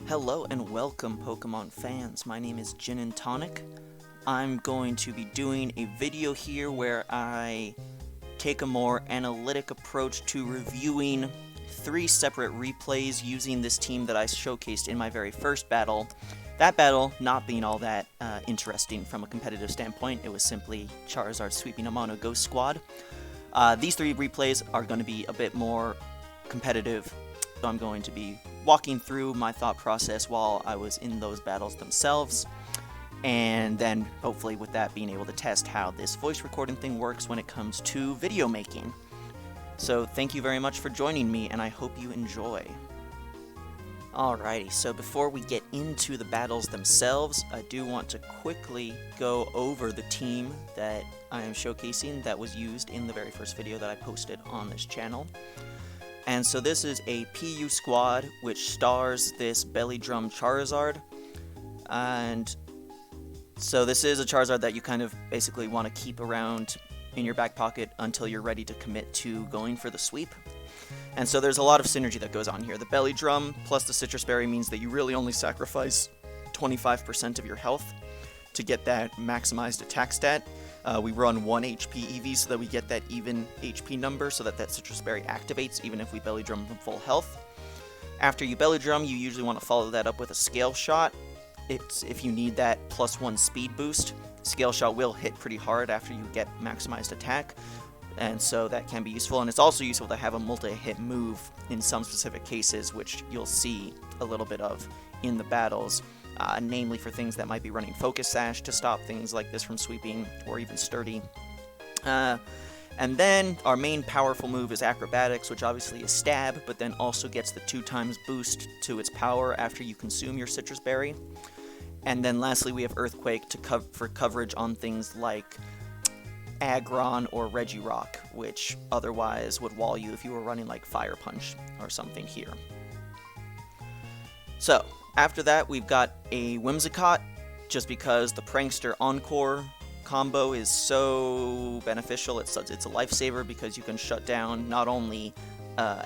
Hello and welcome, Pokemon fans. My name is Gin and Tonic. I'm going to be doing a video here where I take a more analytic approach to reviewing 3 separate replays using this team that I showcased in my very first battle. That battle not being all that interesting from a competitive standpoint. It was simply Charizard sweeping a Mono Ghost squad. These 3 replays are going to be a bit more competitive, so I'm going to be walking through my thought process while I was in those battles themselves, and then hopefully with that being able to test how this voice recording thing works when it comes to video making. So thank you very much for joining me, and I hope you enjoy. Alrighty, so before we get into the battles themselves, I do want to quickly go over the team that I am showcasing that was used in the very first video that I posted on this channel. And so this is a PU squad which stars this Belly Drum Charizard, and so this is a Charizard that you kind of basically want to keep around in your back pocket until you're ready to commit to going for the sweep. And so there's a lot of synergy that goes on here. The Belly Drum plus the Citrus Berry means that you really only sacrifice 25% of your health to get that maximized attack stat. We run 1 HP EV so that we get that even HP number so that that Citrus Berry activates even if we Belly Drum from full health. After you Belly Drum, you usually want to follow that up with a Scale Shot. It's if you need that +1 speed boost. Scale Shot will hit pretty hard after you get maximized attack, and so that can be useful. And it's also useful to have a multi-hit move in some specific cases, which you'll see a little bit of in the battles. Namely for things that might be running Focus Sash to stop things like this from sweeping, or even Sturdy. And then our main powerful move is Acrobatics, which obviously is Stab, but then also gets the 2x boost to its power after you consume your Citrus Berry. And then lastly we have Earthquake for coverage on things like Aggron or Regirock, which otherwise would wall you if you were running like Fire Punch or something here. So, after that, we've got a Whimsicott, just because the Prankster Encore combo is so beneficial. It's a lifesaver because you can shut down not only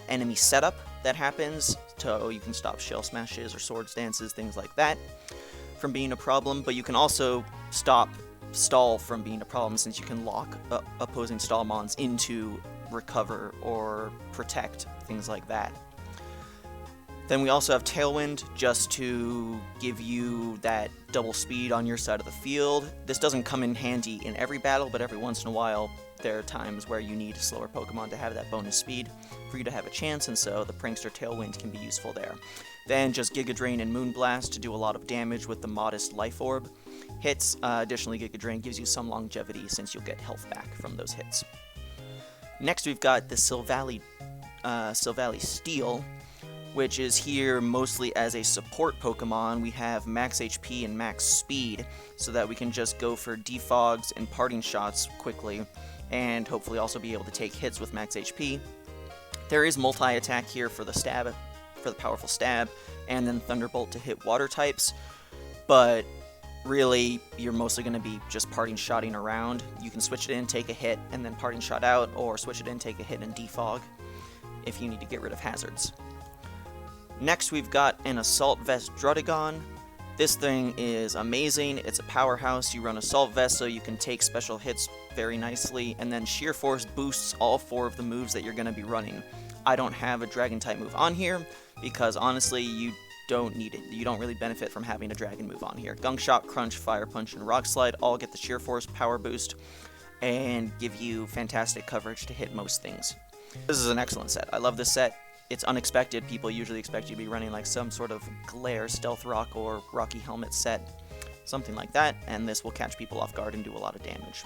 enemy setup that happens, so you can stop Shell Smashes or Swords Dances, things like that, from being a problem, but you can also stop stall from being a problem since you can lock opposing stall mons into recover or protect, things like that. Then we also have Tailwind, just to give you that double speed on your side of the field. This doesn't come in handy in every battle, but every once in a while there are times where you need a slower Pokemon to have that bonus speed for you to have a chance, and so the Prankster Tailwind can be useful there. Then just Giga Drain and Moonblast to do a lot of damage with the modest Life Orb hits. Additionally, Giga Drain gives you some longevity since you'll get health back from those hits. Next we've got the Silvally Steel, which is here mostly as a support Pokemon. We have max HP and max speed, so that we can just go for defogs and parting shots quickly, and hopefully also be able to take hits with max HP. There is multi-attack here for the stab, for the powerful stab, and then Thunderbolt to hit water types, but really you're mostly going to be just parting shotting around. You can switch it in, take a hit, and then parting shot out, or switch it in, take a hit, and defog if you need to get rid of hazards. Next we've got an Assault Vest Druddigon. This thing is amazing. It's a powerhouse. You run Assault Vest so you can take special hits very nicely, and then Sheer Force boosts all 4 of the moves that you're going to be running. I don't have a Dragon type move on here because honestly you don't need it. You don't really benefit from having a Dragon move on here. Gunk Shot, Crunch, Fire Punch, and Rock Slide all get the Sheer Force power boost and give you fantastic coverage to hit most things. This is an excellent set. I love this set. It's unexpected. People usually expect you to be running like some sort of Glare, Stealth Rock, or Rocky Helmet set, something like that, and this will catch people off guard and do a lot of damage.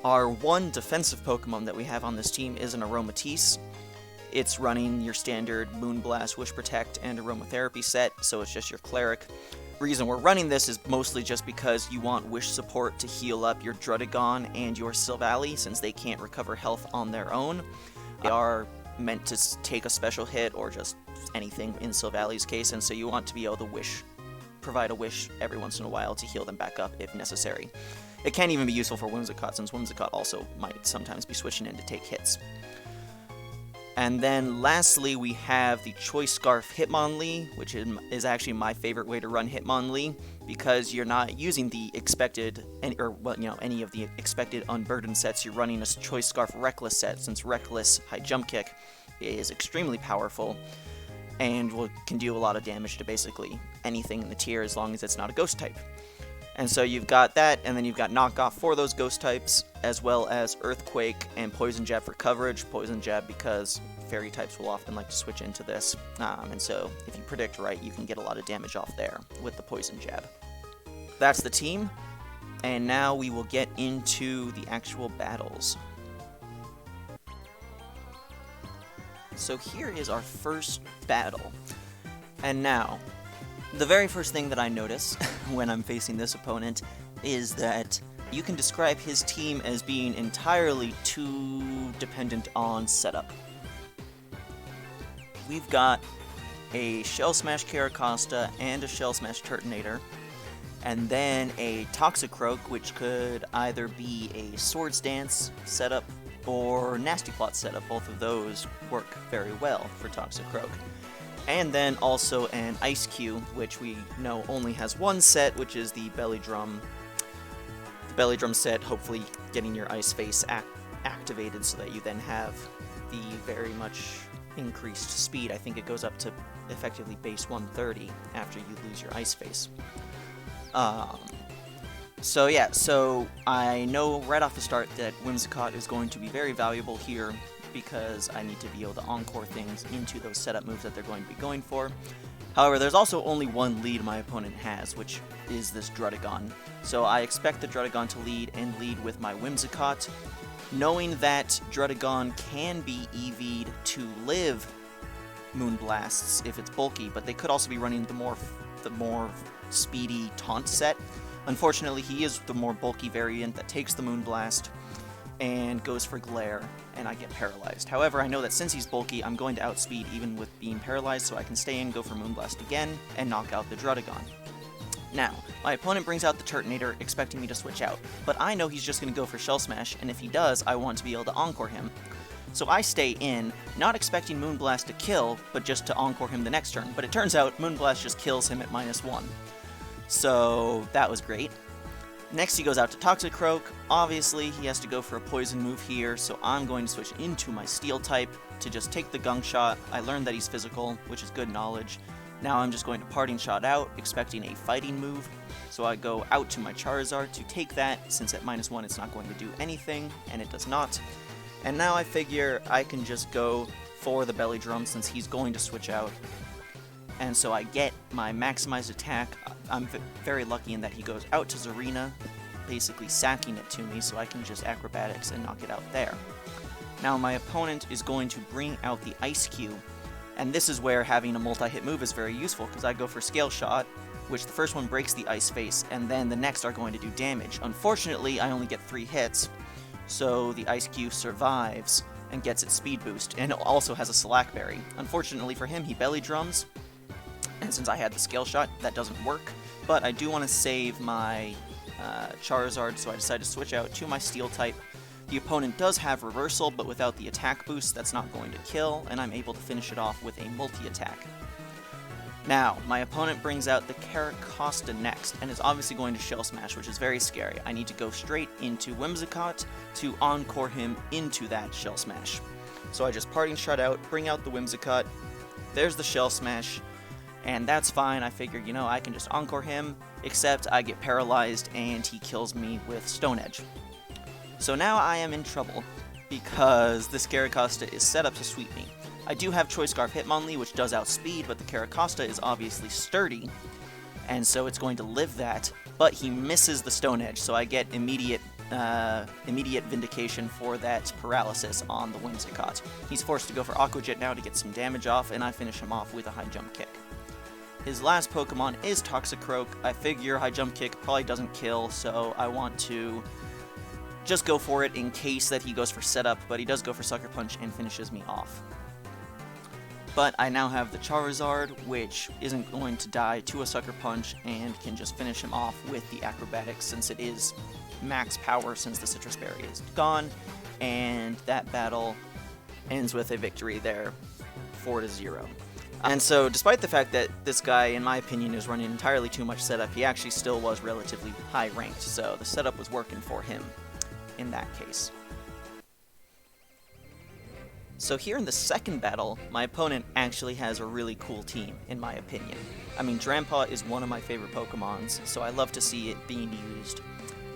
Our one defensive Pokemon that we have on this team is an Aromatisse. It's running your standard Moonblast, Wish Protect, and Aromatherapy set, so it's just your Cleric. The reason we're running this is mostly just because you want Wish support to heal up your Druddigon and your Silvally, since they can't recover health on their own. They are meant to take a special hit or just anything in Silvally's case, and so you want to be able to provide a wish every once in a while to heal them back up if necessary. It can even be useful for Whimsicott, since Whimsicott also might sometimes be switching in to take hits. And then lastly, we have the Choice Scarf Hitmonlee, which is actually my favorite way to run Hitmonlee, because you're not using the expected, any of the expected unburdened sets. You're running a Choice Scarf Reckless set, since Reckless High Jump Kick is extremely powerful and can do a lot of damage to basically anything in the tier as long as it's not a ghost type. And so you've got that, and then you've got knockoff for those ghost types, as well as Earthquake and Poison Jab for coverage. Poison Jab because fairy types will often like to switch into this, and so if you predict right, you can get a lot of damage off there with the Poison Jab. That's the team, and now we will get into the actual battles. So here is our first battle, and now, the very first thing that I notice when I'm facing this opponent is that you can describe his team as being entirely too dependent on setup. We've got a Shell Smash Caracosta and a Shell Smash Turtonator, and then a Toxicroak, which could either be a Swords Dance setup or Nasty Plot setup. Both of those work very well for Toxicroak. And then also an Ice Cube, which we know only has one set, which is the Belly Drum. The Belly Drum set, hopefully getting your Ice Face activated so that you then have the very much increased speed. I think it goes up to effectively base 130 after you lose your Ice Face. So I know right off the start that Whimsicott is going to be very valuable here, because I need to be able to encore things into those setup moves that they're going to be going for. However, there's also only one lead my opponent has, which is this Druddigon. So I expect the Druddigon to lead with my Whimsicott, knowing that Druddigon can be EV'd to live Moonblasts if it's bulky, but they could also be running the more speedy Taunt set. Unfortunately, he is the more bulky variant that takes the Moonblast and goes for Glare, and I get paralyzed. However, I know that since he's bulky, I'm going to outspeed even with being paralyzed, so I can stay in, go for Moonblast again, and knock out the Druddigon. Now, my opponent brings out the Turtonator, expecting me to switch out, but I know he's just going to go for Shell Smash, and if he does, I want to be able to encore him. So I stay in, not expecting Moonblast to kill, but just to encore him the next turn, but it turns out Moonblast just kills him at -1. So that was great. Next he goes out to Toxicroak. Obviously he has to go for a poison move here, so I'm going to switch into my Steel type to just take the Gunk Shot. I learned that he's physical, which is good knowledge. Now I'm just going to Parting Shot out, expecting a fighting move. So I go out to my Charizard to take that, since at -1 it's not going to do anything, and it does not. And now I figure I can just go for the Belly Drum since he's going to switch out. And so I get my maximized attack. I'm very lucky in that he goes out to Zarina, basically sacking it to me, so I can just acrobatics and knock it out there. Now my opponent is going to bring out the Ice Cube, and this is where having a multi-hit move is very useful, because I go for Scale Shot, which the first one breaks the Ice Face, and then the next are going to do damage. Unfortunately, I only get 3 hits, so the Ice Cube survives and gets its speed boost, and it also has a Slack Berry. Unfortunately for him, he Belly Drums, and since I had the Scale Shot, that doesn't work. But I do want to save my Charizard, so I decided to switch out to my Steel type. The opponent does have Reversal, but without the attack boost, that's not going to kill, and I'm able to finish it off with a multi-attack. Now, my opponent brings out the Caracosta next, and is obviously going to Shell Smash, which is very scary. I need to go straight into Whimsicott to encore him into that Shell Smash. So I just Parting Shot out, bring out the Whimsicott, there's the Shell Smash, and that's fine. I figured, I can just encore him, except I get paralyzed and he kills me with Stone Edge. So now I am in trouble, because this Caracosta is set up to sweep me. I do have Choice Scarf Hitmonlee, which does outspeed, but the Caracosta is obviously sturdy, and so it's going to live that, but he misses the Stone Edge, so I get immediate vindication for that paralysis on the Whimsicott. He's forced to go for Aqua Jet now to get some damage off, and I finish him off with a High Jump Kick. His last Pokemon is Toxicroak. I figure High Jump Kick probably doesn't kill, so I want to just go for it in case that he goes for setup, but he does go for Sucker Punch and finishes me off. But I now have the Charizard, which isn't going to die to a Sucker Punch and can just finish him off with the Acrobatics, since it is max power since the Citrus Berry is gone, and that battle ends with a victory there, 4-0. And so, despite the fact that this guy, in my opinion, is running entirely too much setup, he actually still was relatively high ranked, so the setup was working for him in that case. So here in the second battle, my opponent actually has a really cool team, in my opinion. I mean, Drampa is one of my favorite Pokemons, so I love to see it being used.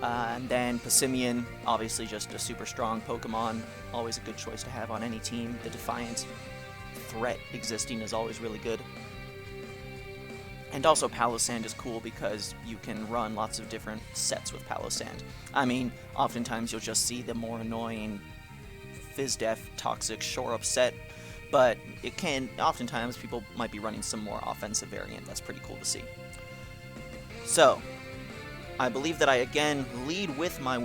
And then Passimian, obviously just a super strong Pokemon, always a good choice to have on any team. The Defiant threat existing is always really good. And also Palossand is cool because you can run lots of different sets with Palossand. I mean, oftentimes you'll just see the more annoying Fizdef Toxic Shore Up set, but it can, oftentimes people might be running some more offensive variant. That's pretty cool to see. So, I believe that I again lead with my,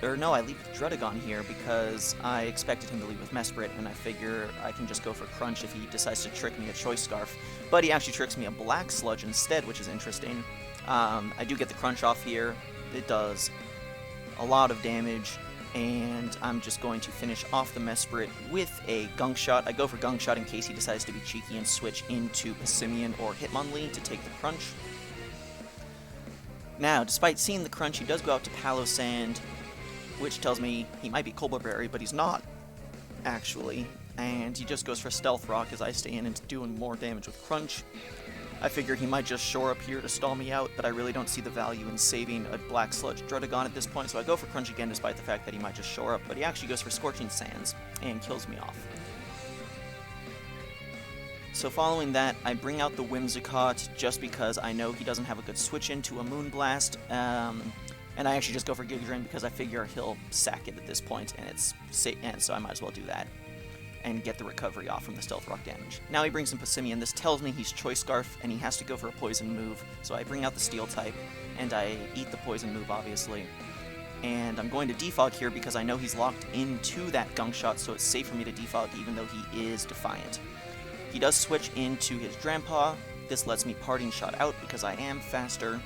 I lead with Druddigon here because I expected him to lead with Mesprit, and I figure I can just go for Crunch if he decides to trick me a Choice Scarf. But he actually tricks me a Black Sludge instead, which is interesting. I do get the Crunch off here. It does a lot of damage, and I'm just going to finish off the Mesprit with a Gunk Shot. I go for Gunk Shot in case he decides to be cheeky and switch into Passimian or Hitmonlee to take the Crunch. Now, despite seeing the Crunch, he does go out to Palossand, which tells me he might be Colbur Berry, but he's not, actually. And he just goes for Stealth Rock as I stay in and doing more damage with Crunch. I figure he might just shore up here to stall me out, but I really don't see the value in saving a Black Sludge Druddigon at this point, so I go for Crunch again despite the fact that he might just shore up, but he actually goes for Scorching Sands and kills me off. So following that, I bring out the Whimsicott just because I know he doesn't have a good switch into a Moonblast, and I actually just go for Giga Drain because I figure he'll sack it at this point, and so I might as well do that and get the recovery off from the Stealth Rock damage. Now he brings in Passimian. This tells me he's Choice Scarf, and he has to go for a Poison move, so I bring out the Steel type, and I eat the Poison move, obviously. And I'm going to Defog here because I know he's locked into that Gunk Shot, so it's safe for me to Defog even though he is Defiant. He does switch into his Drampa. This lets me Parting Shot out because I am faster,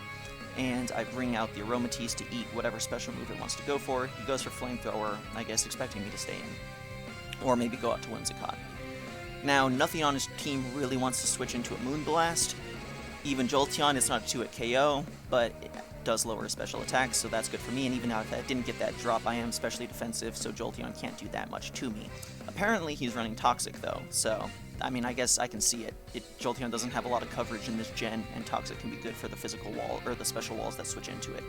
and I bring out the Aromatisse to eat whatever special move it wants to go for. He goes for Flamethrower, I guess expecting me to stay in. Or maybe go out to Whimsicott. Now, nothing on his team really wants to switch into a Moonblast. Even Jolteon, it's not a 2-hit KO, but it does lower his special attacks, so that's good for me, and even if I didn't get that drop, I am specially defensive, so Jolteon can't do that much to me. Apparently, he's running Toxic, though, so, I mean, I guess I can see it. Jolteon doesn't have a lot of coverage in this gen, and Toxic can be good for the physical wall, or the special walls that switch into it.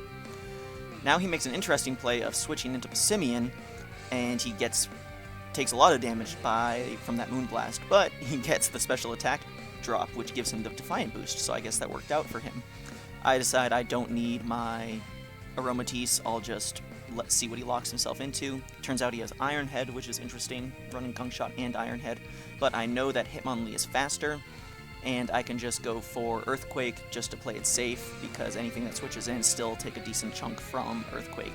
Now he makes an interesting play of switching into Passimian, and he takes a lot of damage from that Moonblast, but he gets the special attack drop, which gives him the Defiant boost, so I guess that worked out for him. I decide I don't need my Aromatisse, I'll just see what he locks himself into. Turns out he has Iron Head, which is interesting, running Gunk Shot and Iron Head, but I know that Hitmonlee is faster, and I can just go for Earthquake just to play it safe, because anything that switches in still take a decent chunk from Earthquake.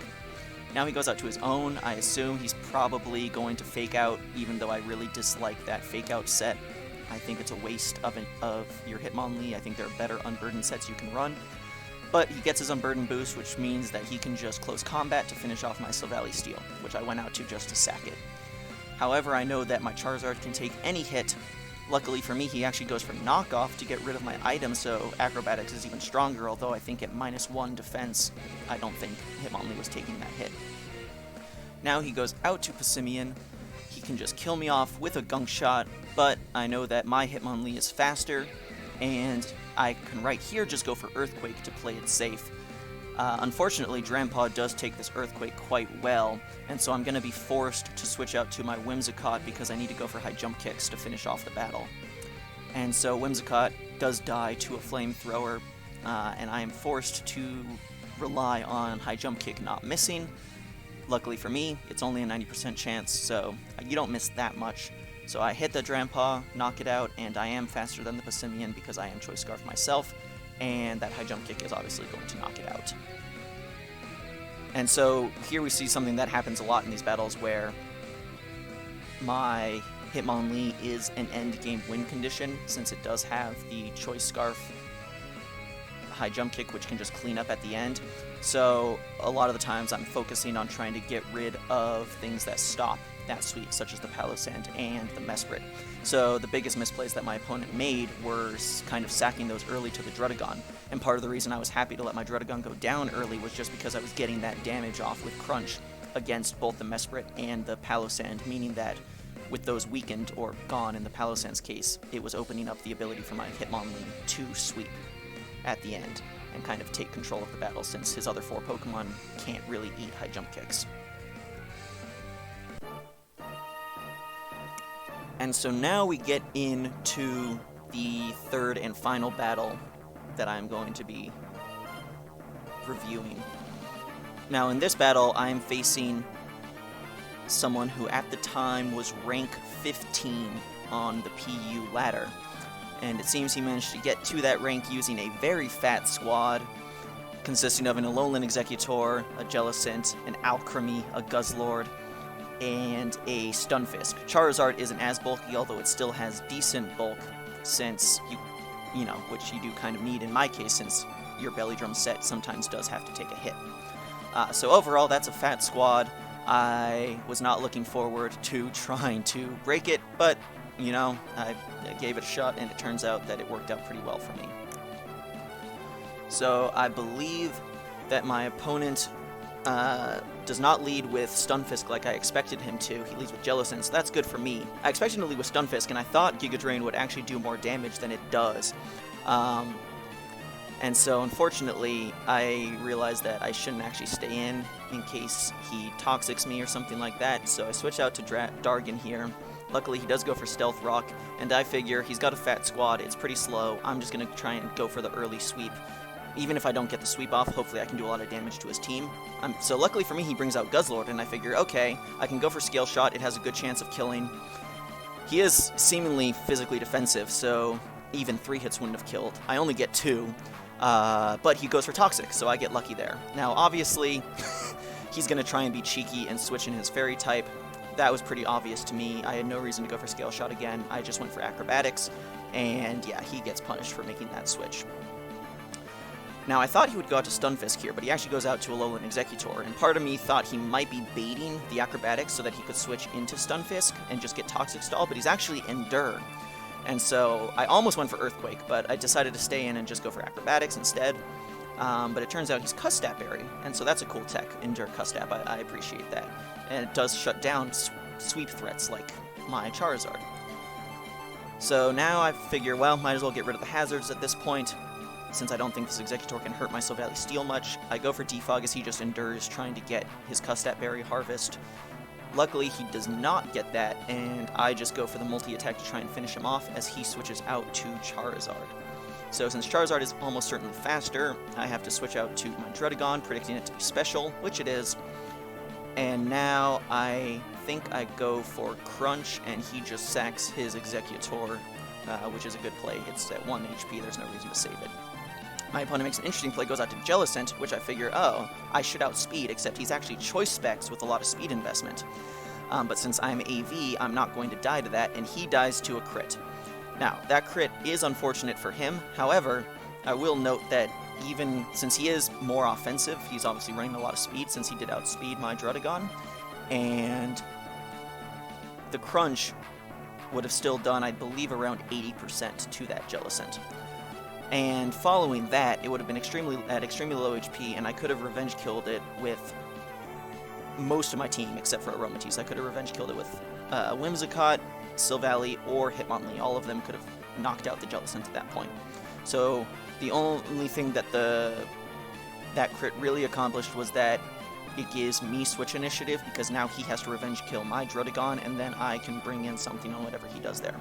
Now he goes out to his own. I assume he's probably going to Fake Out, even though I really dislike that Fake Out set. I think it's a waste of your Hitmonlee. I think there are better Unburdened sets you can run. But he gets his Unburdened boost, which means that he can just close combat to finish off my Silvally Steel, which I went out to just to sack it. However, I know that my Charizard can take any hit. Luckily for me, he actually goes for Knockoff to get rid of my item, so Acrobatics is even stronger, although I think at -1 defense, I don't think Hitmonlee was taking that hit. Now he goes out to Passimian. He can just kill me off with a Gunk Shot, but I know that my Hitmonlee is faster, and I can right here just go for Earthquake to play it safe. Unfortunately, Drampa does take this Earthquake quite well, and so I'm going to be forced to switch out to my Whimsicott because I need to go for high jump kicks to finish off the battle. And so Whimsicott does die to a Flamethrower, and I am forced to rely on high jump kick not missing. Luckily for me, it's only a 90% chance, so you don't miss that much. So I hit the Drampa, knock it out, and I am faster than the Passimian because I am Choice Scarf myself, and that high jump kick is obviously going to knock it out. And so here we see something that happens a lot in these battles where my Hitmonlee is an end game win condition, since it does have the Choice Scarf high jump kick, which can just clean up at the end. So a lot of the times I'm focusing on trying to get rid of things that stop that sweep, such as the Palossand and the Mesprit. So the biggest misplays that my opponent made were kind of sacking those early to the Druddigon, and part of the reason I was happy to let my Druddigon go down early was just because I was getting that damage off with Crunch against both the Mesprit and the Palossand, meaning that with those weakened or gone in the Palossand's case, it was opening up the ability for my Hitmonlee to sweep at the end and kind of take control of the battle, since his other 4 Pokemon can't really eat high jump kicks. And so now we get into the third and final battle that I'm going to be reviewing. Now in this battle, I'm facing someone who at the time was rank 15 on the PU ladder. And it seems he managed to get to that rank using a very fat squad, consisting of an Alolan Exeggutor, a Jellicent, an Alcremie, a Guzzlord, and a Stunfisk. Charizard isn't as bulky, although it still has decent bulk, since you know, which you do kind of need in my case, since your Belly Drum set sometimes does have to take a hit. So overall, that's a fat squad. I was not looking forward to trying to break it, but, you know, I gave it a shot, and it turns out that it worked out pretty well for me. So I believe that my opponent does not lead with Stunfisk like I expected him to. He leads with Jellicent, so that's good for me. I expected him to lead with Stunfisk, and I thought Giga Drain would actually do more damage than it does. And so, unfortunately, I realized that I shouldn't actually stay in case he Toxics me or something like that, so I switched out to Dargon here. Luckily, he does go for Stealth Rock, and I figure he's got a fat squad, it's pretty slow. I'm just going to try and go for the early sweep. Even if I don't get the sweep off, hopefully I can do a lot of damage to his team. So luckily for me, he brings out Guzzlord, and I figure, okay, I can go for Scale Shot, it has a good chance of killing. He is seemingly physically defensive, so even 3 hits wouldn't have killed. I only get 2, but he goes for Toxic, so I get lucky there. Now, obviously, he's going to try and be cheeky and switch in his Fairy type. That was pretty obvious to me. I had no reason to go for Scale Shot again. I just went for Acrobatics, and yeah, he gets punished for making that switch. Now, I thought he would go out to Stunfisk here, but he actually goes out to Alolan Exeggutor, and part of me thought he might be baiting the Acrobatics so that he could switch into Stunfisk and just get Toxic Stall, but he's actually Endure. And so I almost went for Earthquake, but I decided to stay in and just go for Acrobatics instead. But it turns out he's Custap Berry, and so that's a cool tech, Endure Custap. I appreciate that. And it does shut down sweep threats like my Charizard. So now I figure, well, might as well get rid of the hazards at this point. Since I don't think this Exeggutor can hurt my Silvally Steel much, I go for Defog as he just endures, trying to get his Custap Berry Harvest. Luckily, he does not get that, and I just go for the multi-attack to try and finish him off as he switches out to Charizard. So since Charizard is almost certainly faster, I have to switch out to my Druddigon, predicting it to be special, which it is. And now I think I go for Crunch, and he just sacks his Exeggutor, which is a good play. It's at 1 HP, there's no reason to save it. My opponent makes an interesting play, goes out to Jellicent, which I figure, oh, I should outspeed, except he's actually Choice Specs with a lot of speed investment. But since I'm AV, I'm not going to die to that, and he dies to a crit. Now, that crit is unfortunate for him. However, I will note that even since he is more offensive, he's obviously running a lot of speed since he did outspeed my Druddigon, and the Crunch would have still done, I believe, around 80% to that Jellicent. And following that, it would have been extremely low HP, and I could have revenge killed it with most of my team, except for Aromatisse. I could have revenge killed it with Whimsicott, Silvally, or Hitmonlee. All of them could have knocked out the Jellicent at that point. So the only thing that that crit really accomplished was that it gives me switch initiative, because now he has to revenge kill my Druddigon, and then I can bring in something on whatever he does there.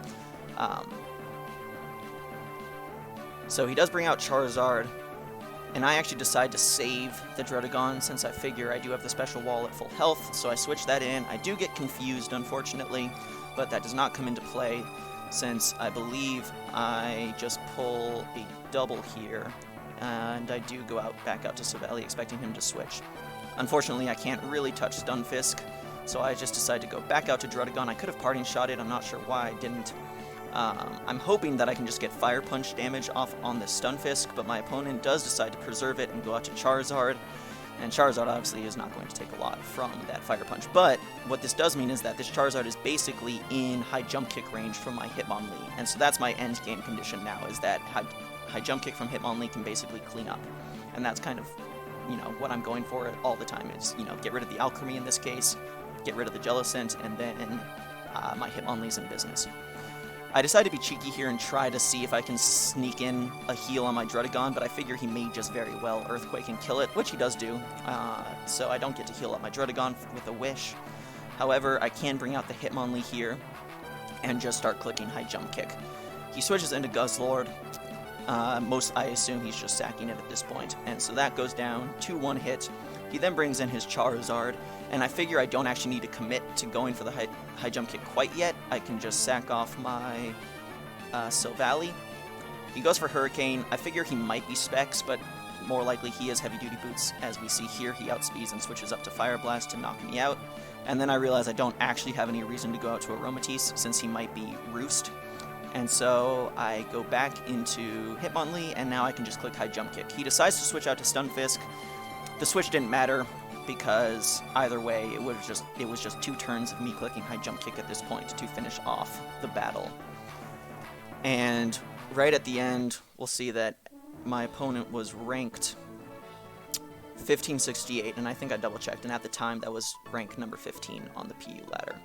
So he does bring out Charizard, and I actually decide to save the Druddigon since I figure I do have the special wall at full health, so I switch that in. I do get confused, unfortunately, but that does not come into play since I believe I just pull a double here, and I do go back out to Silvally expecting him to switch. Unfortunately, I can't really touch Stunfisk, so I just decide to go back out to Druddigon. I could have Parting Shot it, I'm not sure why I didn't. I'm hoping that I can just get Fire Punch damage off on this Stunfisk, but my opponent does decide to preserve it and go out to Charizard. And Charizard obviously is not going to take a lot from that Fire Punch. But what this does mean is that this Charizard is basically in high jump kick range from my Hitmonlee. And so that's my end game condition now, is that high jump kick from Hitmonlee can basically clean up. And that's kind of, what I'm going for all the time is, get rid of the Alchemy in this case, get rid of the Jellicent, and then my Hitmonlee's in business. I decided to be cheeky here and try to see if I can sneak in a heal on my Druddigon, but I figure he may just very well Earthquake and kill it, which he does do, so I don't get to heal up my Druddigon with a Wish. However, I can bring out the Hitmonlee here and just start clicking High Jump Kick. He switches into Guzzlord. I assume he's just sacking it at this point, and so that goes down to 1 hit. He then brings in his Charizard, and I figure I don't actually need to commit to going for the high jump kick quite yet. I can just sack off my Silvally. He goes for Hurricane. I figure he might be Specs, but more likely he has Heavy Duty Boots. As we see here, he outspeeds and switches up to Fire Blast to knock me out. And then I realize I don't actually have any reason to go out to Aromatisse, since he might be Roost. And so I go back into Hitmonlee, and now I can just click High Jump Kick. He decides to switch out to Stunfisk. The switch didn't matter, because either way, it was just 2 turns of me clicking High Jump Kick at this point to finish off the battle. And right at the end, we'll see that my opponent was ranked 1568, and I think I double-checked, and at the time that was rank number 15 on the PU ladder.